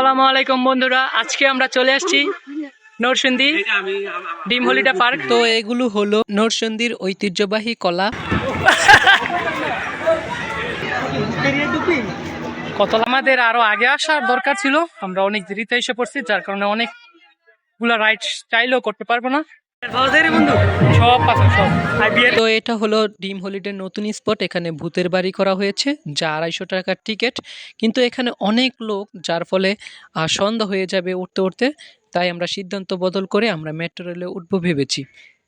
আসসালামু আলাইকুম বন্ধুরা, আজকে আমরা চলে আসছি নরসিংদী ডিম হলিডে পার্ক। তো এগুলো হলো নরসিংদীর ঐতিহ্যবাহী কলা। কতলা আমাদের আরো আগে আসার দরকার ছিল, আমরা অনেক দেরিতে এসে পড়ছি, যার কারণে অনেকগুলা রাইড চাইলেও করতে পারবো না। সব সব তো এটা হলো ডিম হলিডের নতুন স্পট। এখানে ভূতের বাড়ি করা হয়েছে, যা 250 টাকার টিকিট। কিন্তু এখানে অনেক লোক, যার ফলে সন্ধ্যা হয়ে যাবে উঠতে উঠতে। তাই আমরা সিদ্ধান্ত বদল করে আমরা মেট্রো রেলে উঠবো ভেবেছি।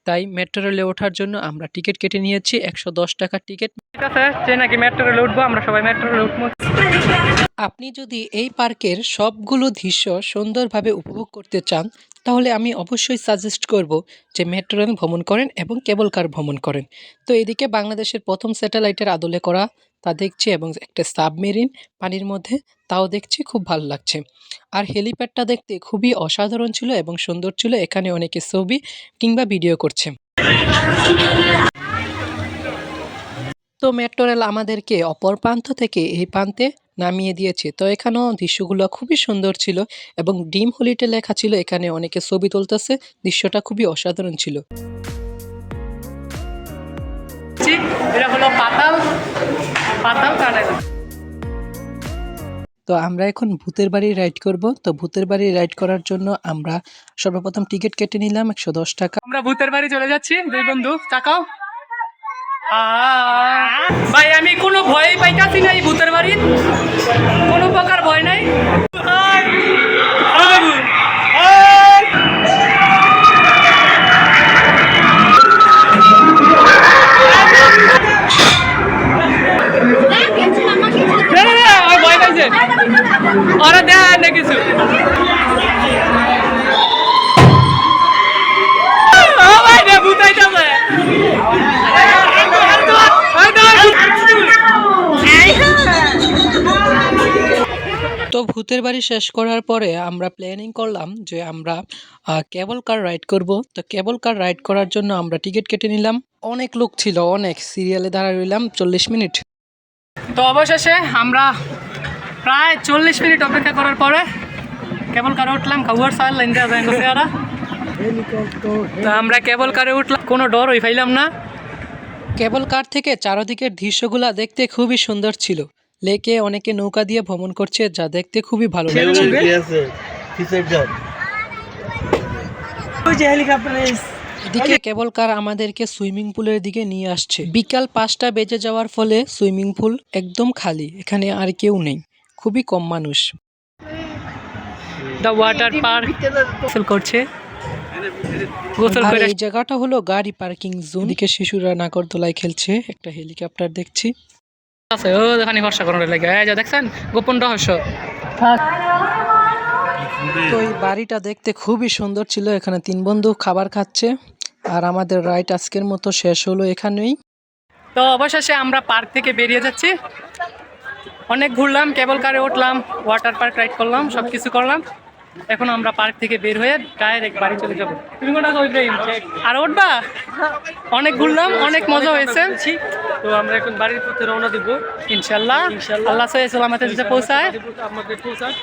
তাই মেট্রো রেলে ওঠার জন্য আমরা টিকিট কেটে নিয়েছি 110 টাকার টিকিট। ঠিক আছে, যে নাকি মেট্রো রেলে উঠবো, আমরা সবাই মেট্রো রেলে উঠবো। আপনি যদি এই পার্কের সবগুলো দৃশ্য সুন্দরভাবে উপভোগ করতে চান, তাহলে আমি অবশ্যই সাজেস্ট করব যে মেট্রো রেল ভ্রমণ করেন এবং কেবল কার ভ্রমণ করেন। তো এদিকে বাংলাদেশের প্রথম স্যাটেলাইটের আদলে করা তা দেখছি, এবং একটা সাবমেরিন পানির মধ্যে, তাও দেখছি, খুব ভালো লাগছে। আর হেলিপ্যাডটা দেখতে খুবই অসাধারণ ছিল এবং সুন্দর ছিল। এখানে অনেকে ছবি কিংবা ভিডিও করছে। তো মেট্রো রেল আমাদেরকে অপর প্রান্ত থেকে এই প্রান্তে নামিয়ে দিয়েছে। তো এখানেও দৃশ্যগুলো খুবই সুন্দর ছিল এবং ডিম হলিডে লেখা ছিল। এখানে অনেকে ছবি তুলতেছে, দৃশ্যটা খুবই অসাধারণ ছিল। এটা হলো পাতাল টানেল। তো আমরা এখন ভূতের বাড়ি রাইড করব। তো ভূতের বাড়ি রাইড করার জন্য আমরা সর্বপ্রথম টিকিট কেটে নিলাম 110 টাকা। আমরা ভূতের বাড়ি চলে যাচ্ছি, দুই বন্ধু। তাকাও ভাই, আমি কোনো ভয় পাইতাছি না। এই ভূতের বাড়ির কোনো প্রকার ভয় নাই। ভয় পাইছে ওরা, দেয় না কিছু। তো ভূতের বাড়ি শেষ করার পরে আমরা প্ল্যানিং করলাম যে আমরা কেবল কার রাইড করব। তো কেবল কার রাইড করার জন্য আমরা টিকিট কেটে নিলাম। অনেক লোক ছিল, অনেক সিরিয়ালে দাঁড়ায় রইলাম 40 মিনিট। তো অবশেষে আমরা প্রায় 40 মিনিট অপেক্ষা করার পরে কেবল কারে উঠলাম। খাওয়ার সাল লাইন দেওয়া যায় ওরা। তো আমরা কেবল কারে উঠলাম, কোনো ডর হই পাইলাম না। কেবল কার থেকে চারদিকের দৃশ্যগুলা দেখতে খুবই সুন্দর ছিল। লেকে অনেকে নৌকা দিয়ে ভ্রমণ করছে, যা দেখতে খুবই ভালো লাগছে। এদিকে কেবল কার আমাদেরকে সুইমিং পুলের দিকে নিয়ে আসছে। বিকাল 5টা বেজে যাওয়ার ফলে সুইমিং পুল একদম খালি, এখানে আর কেউ নেই, খুবই কম মানুষ। দ্য ওয়াটার পার্ক করছে। আর এই জায়গাটা হলো গাড়ি পার্কিং জোন। এদিকে শিশুরা নাগরদোলায় খেলছে, একটা হেলিকপ্টার দেখছি। আছে ও দেখানি ভরসা করার লাগে, এই যে দেখছেন গোপন রহস্য। তো এই বাড়িটা দেখতে খুবই সুন্দর ছিল। এখানে 3 বন্ধু খাবার খাচ্ছে। আর আমাদের রাইড আজকের মতো শেষ হলো এখানেই। তো অবশেষে আমরা পার্ক থেকে বেরিয়ে যাচ্ছি। অনেক ঘুরলাম, কেবল কারে উঠলাম, ওয়াটার পার্ক রাইড করলাম, সব কিছু করলাম। এখন আমরা পার্ক থেকে বের হয়ে ডাইরেক্ট বাড়ি চলে যাবো। তুমি কোনটা ইব্রাহিম আর উঠবা? অনেক ঘুরলাম, অনেক মজা হয়েছে। তো আমরা এখন বাড়ির পথে রওনা দিব ইনশাল্লাহ। আল্লাহ সালামতে পৌঁছায় আমাদের পৌঁছায়।